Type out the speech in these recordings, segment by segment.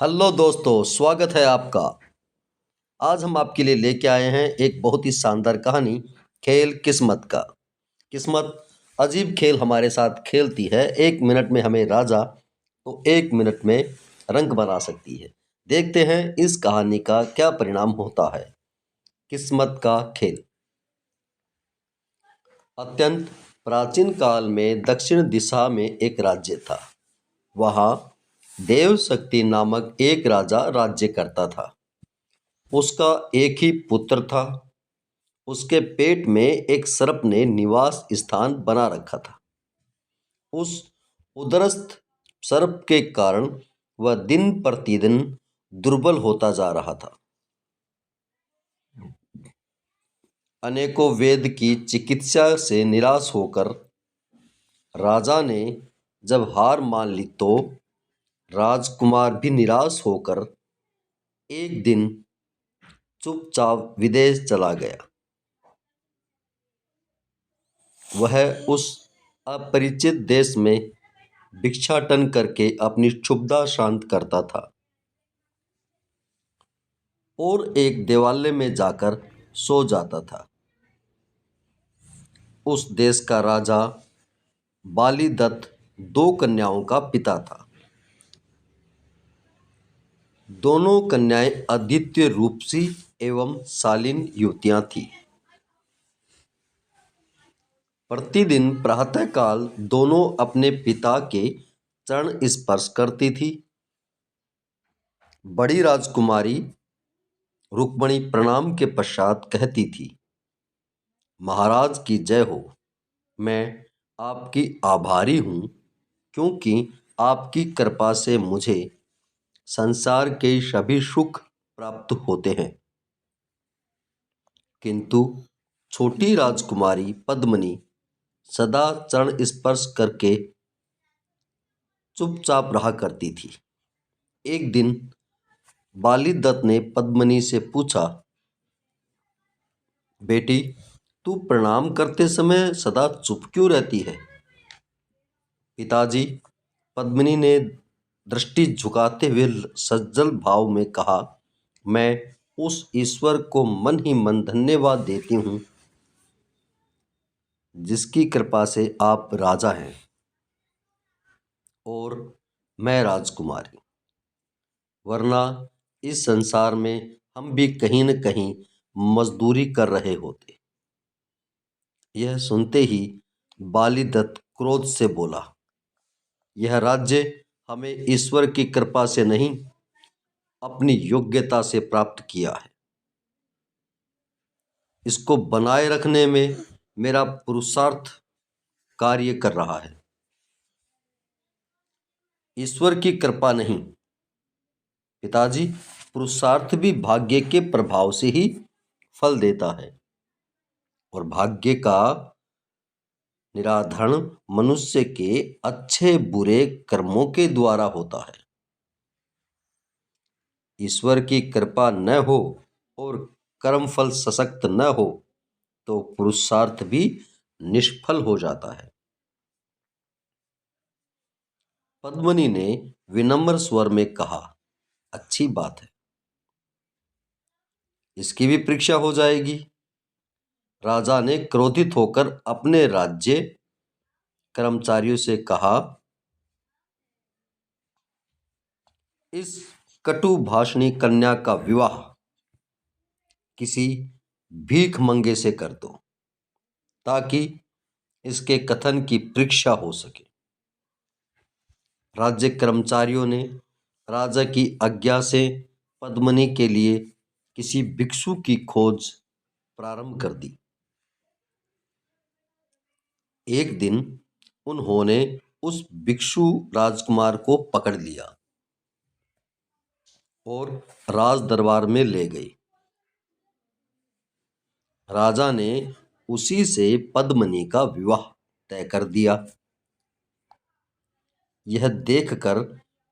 Hello दोस्तों, स्वागत है आपका। आज हम आपके लिए लेके आए हैं एक बहुत ही शानदार कहानी, खेल किस्मत का। किस्मत अजीब खेल हमारे साथ खेलती है। 1 मिनट में हमें राजा तो 1 मिनट में रंक बना सकती है। देखते हैं इस कहानी का क्या परिणाम होता है। किस्मत का खेल। अत्यंत प्राचीन काल में दक्षिण दिशा में एक राज्य था। वहाँ देव शक्ति नामक एक राजा राज्य करता था। उसका एक ही पुत्र था। उसके पेट में एक सर्प ने निवास स्थान बना रखा था। उस उदरस्थ सर्प के कारण वह दिन प्रतिदिन दुर्बल होता जा रहा था। अनेकों वेद की चिकित्सा से निराश होकर राजा ने जब हार मान ली तो राजकुमार भी निराश होकर एक दिन चुपचाप विदेश चला गया। वह उस अपरिचित देश में भिक्षाटन करके अपनी क्षुब्धता शांत करता था और एक देवालय में जाकर सो जाता था। उस देश का राजा बालीदत्त 2 कन्याओं का पिता था। दोनों कन्याएं अद्वितीय रूपसी एवं शालीन युवतियां थीं। प्रतिदिन प्रातःकाल दोनों अपने पिता के चरण स्पर्श करती थी। बड़ी राजकुमारी रुक्मणी प्रणाम के पश्चात कहती थी, महाराज की जय हो। मैं आपकी आभारी हूँ क्योंकि आपकी कृपा से मुझे संसार के सभी सुख प्राप्त होते हैं। किंतु छोटी राजकुमारी पद्मिनी सदा चरण स्पर्श करके चुपचाप रहा करती थी। एक दिन बालीदत्त ने पद्मिनी से पूछा, बेटी, तू प्रणाम करते समय सदा चुप क्यों रहती है? पिताजी, पद्मिनी ने दृष्टि झुकाते हुए सज्जल भाव में कहा, मैं उस ईश्वर को मन ही मन धन्यवाद देती हूँ जिसकी कृपा से आप राजा हैं और मैं राजकुमारी। वरना इस संसार में हम भी कहीं न कहीं मजदूरी कर रहे होते। यह सुनते ही बालीदत्त क्रोध से बोला, यह राज्य हमें ईश्वर की कृपा से नहीं, अपनी योग्यता से प्राप्त किया है। इसको बनाए रखने में मेरा पुरुषार्थ कार्य कर रहा है, ईश्वर की कृपा नहीं। पिताजी, पुरुषार्थ भी भाग्य के प्रभाव से ही फल देता है और भाग्य का निराधरण मनुष्य के अच्छे बुरे कर्मों के द्वारा होता है। ईश्वर की कृपा न हो और कर्म फल सशक्त न हो तो पुरुषार्थ भी निष्फल हो जाता है। पद्मिनी ने विनम्र स्वर में कहा, अच्छी बात है, इसकी भी परीक्षा हो जाएगी। राजा ने क्रोधित होकर अपने राज्य कर्मचारियों से कहा, इस कटु भाषणी कन्या का विवाह किसी भीख मंगे से कर दो ताकि इसके कथन की परीक्षा हो सके। राज्य कर्मचारियों ने राजा की आज्ञा से पद्मिनी के लिए किसी भिक्षु की खोज प्रारंभ कर दी। एक दिन उन्होंने उस भिक्षु राजकुमार को पकड़ लिया और राज दरबार में ले गए। राजा ने उसी से पद्मिनी का विवाह तय कर दिया। यह देखकर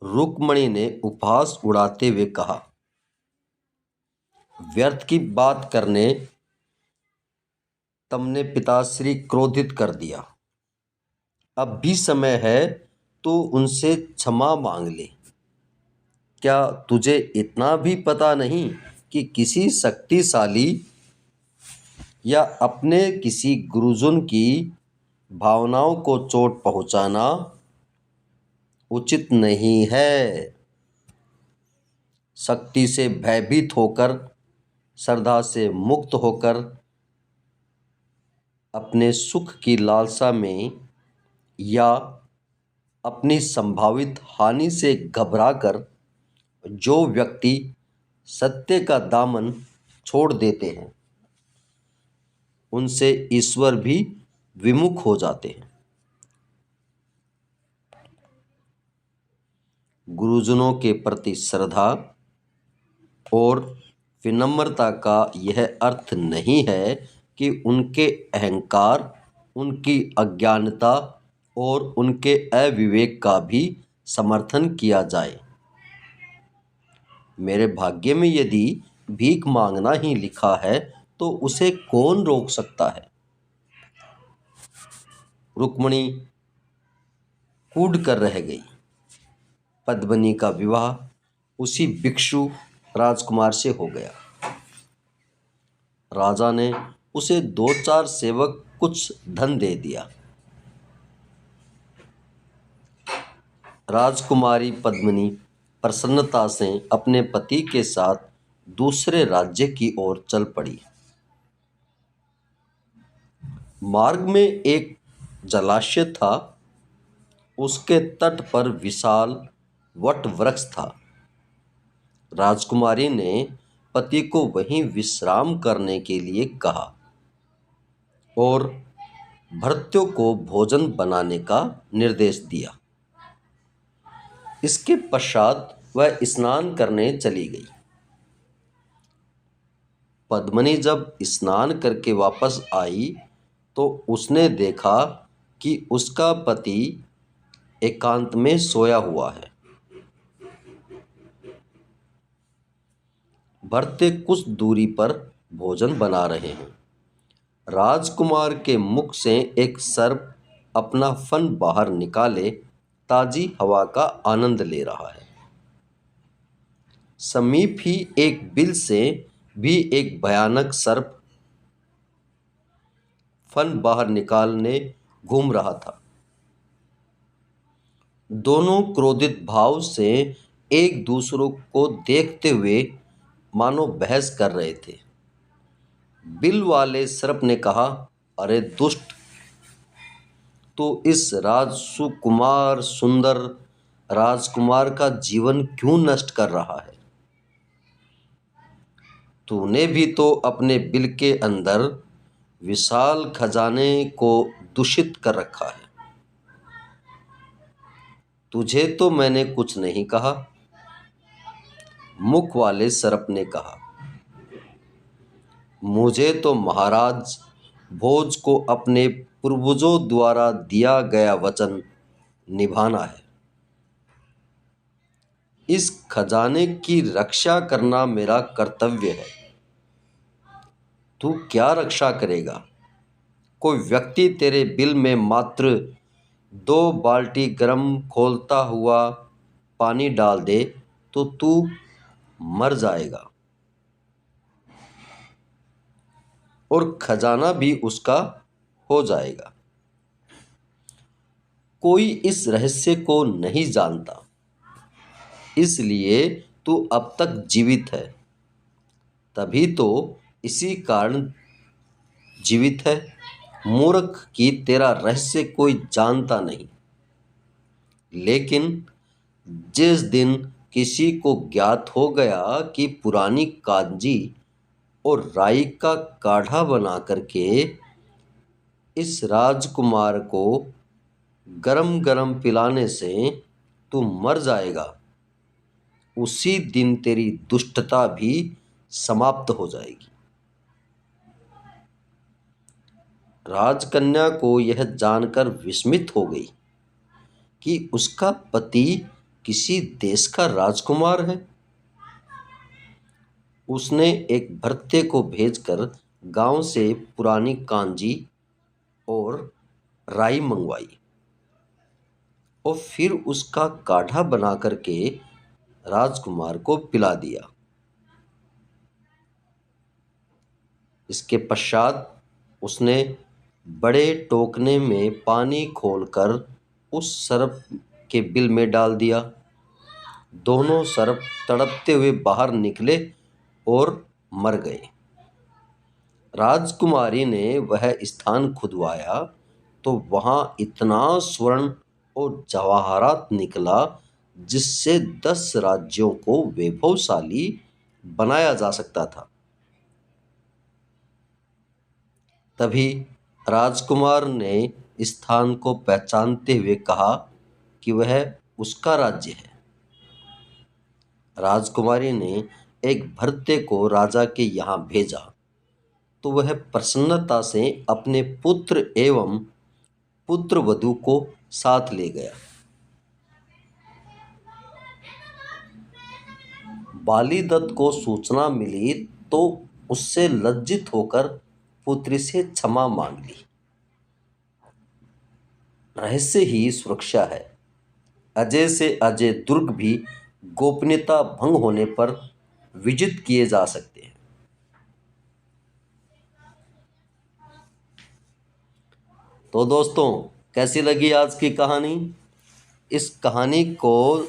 रुक्मणी ने उपहास उड़ाते हुए कहा, व्यर्थ की बात करने तुमने पिताश्री क्रोधित कर दिया। अब भी समय है तो उनसे क्षमा मांग ले। क्या तुझे इतना भी पता नहीं कि किसी शक्तिशाली या अपने किसी गुरुजन की भावनाओं को चोट पहुंचाना उचित नहीं है? शक्ति से भयभीत होकर, श्रद्धा से मुक्त होकर, अपने सुख की लालसा में या अपनी संभावित हानि से घबराकर जो व्यक्ति सत्य का दामन छोड़ देते हैं, उनसे ईश्वर भी विमुख हो जाते हैं। गुरुजनों के प्रति श्रद्धा और विनम्रता का यह अर्थ नहीं है कि उनके अहंकार, उनकी अज्ञानता और उनके अविवेक का भी समर्थन किया जाए। मेरे भाग्य में यदि भीख मांगना ही लिखा है तो उसे कौन रोक सकता है? रुक्मिणी कूद कर रह गई। पद्मिनी का विवाह उसी भिक्षु राजकुमार से हो गया। राजा ने उसे 2-4 सेवक कुछ धन दे दिया। राजकुमारी पद्मिनी प्रसन्नता से अपने पति के साथ दूसरे राज्य की ओर चल पड़ी। मार्ग में एक जलाशय था। उसके तट पर विशाल वट वृक्ष था। राजकुमारी ने पति को वहीं विश्राम करने के लिए कहा और भृत्यों को भोजन बनाने का निर्देश दिया। इसके पश्चात वह स्नान करने चली गई। पद्मिनी जब स्नान करके वापस आई तो उसने देखा कि उसका पति एकांत में सोया हुआ है। भृत्य कुछ दूरी पर भोजन बना रहे हैं। राजकुमार के मुख से एक सर्प अपना फन बाहर निकाले ताजी हवा का आनंद ले रहा है। समीप ही एक बिल से भी एक भयानक सर्प फन बाहर निकालने घूम रहा था। दोनों क्रोधित भाव से एक दूसरे को देखते हुए मानो बहस कर रहे थे। बिल वाले सर्प ने कहा, अरे दुष्ट, तो इस राजकुमार सुंदर राजकुमार का जीवन क्यों नष्ट कर रहा है? तूने भी तो अपने बिल के अंदर विशाल खजाने को दूषित कर रखा है। तुझे तो मैंने कुछ नहीं कहा। मुख वाले सर्प ने कहा, मुझे तो महाराज भोज को अपने पूर्वजों द्वारा दिया गया वचन निभाना है। इस खजाने की रक्षा करना मेरा कर्तव्य है। तू क्या रक्षा करेगा? कोई व्यक्ति तेरे बिल में मात्र 2 बाल्टी गर्म खौलता हुआ पानी डाल दे तो तू मर जाएगा और खजाना भी उसका हो जाएगा। कोई इस रहस्य को नहीं जानता, इसलिए तू अब तक जीवित है। तभी तो इसी कारण जीवित है। मूर्ख की तेरा रहस्य कोई जानता नहीं। लेकिन जिस दिन किसी को ज्ञात हो गया कि पुरानी कांजी और राई का काढ़ा बना करके इस राजकुमार को गरम गरम पिलाने से तू मर जाएगा, उसी दिन तेरी दुष्टता भी समाप्त हो जाएगी। राजकन्या को यह जानकर विस्मित हो गई कि उसका पति किसी देश का राजकुमार है। उसने एक भृत्य को भेजकर गांव से पुरानी कांजी और राई मंगवाई और फिर उसका काढ़ा बना करके राजकुमार को पिला दिया। इसके पश्चात उसने बड़े टोकने में पानी खोलकर उस सर्प के बिल में डाल दिया। दोनों सर्प तड़पते हुए बाहर निकले और मर गए। राजकुमारी ने वह स्थान खुदवाया तो वहाँ इतना स्वर्ण और जवाहरात निकला जिससे 10 राज्यों को वैभवशाली बनाया जा सकता था। तभी राजकुमार ने स्थान को पहचानते हुए कहा कि वह उसका राज्य है। राजकुमारी ने एक भृत्य को राजा के यहाँ भेजा तो वह प्रसन्नता से अपने पुत्र एवं पुत्रवधू को साथ ले गया। बालीदत्त को सूचना मिली तो उससे लज्जित होकर पुत्री से क्षमा मांग ली। रहस्य ही सुरक्षा है। अजय से अजय दुर्ग भी गोपनीयता भंग होने पर विजित किए जा सकते हैं। तो दोस्तों, कैसी लगी आज की कहानी? इस कहानी को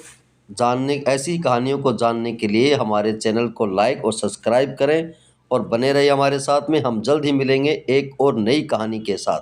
ऐसी कहानियों को जानने के लिए हमारे चैनल को लाइक और सब्सक्राइब करें और बने रहिए हमारे साथ में। हम जल्द ही मिलेंगे एक और नई कहानी के साथ।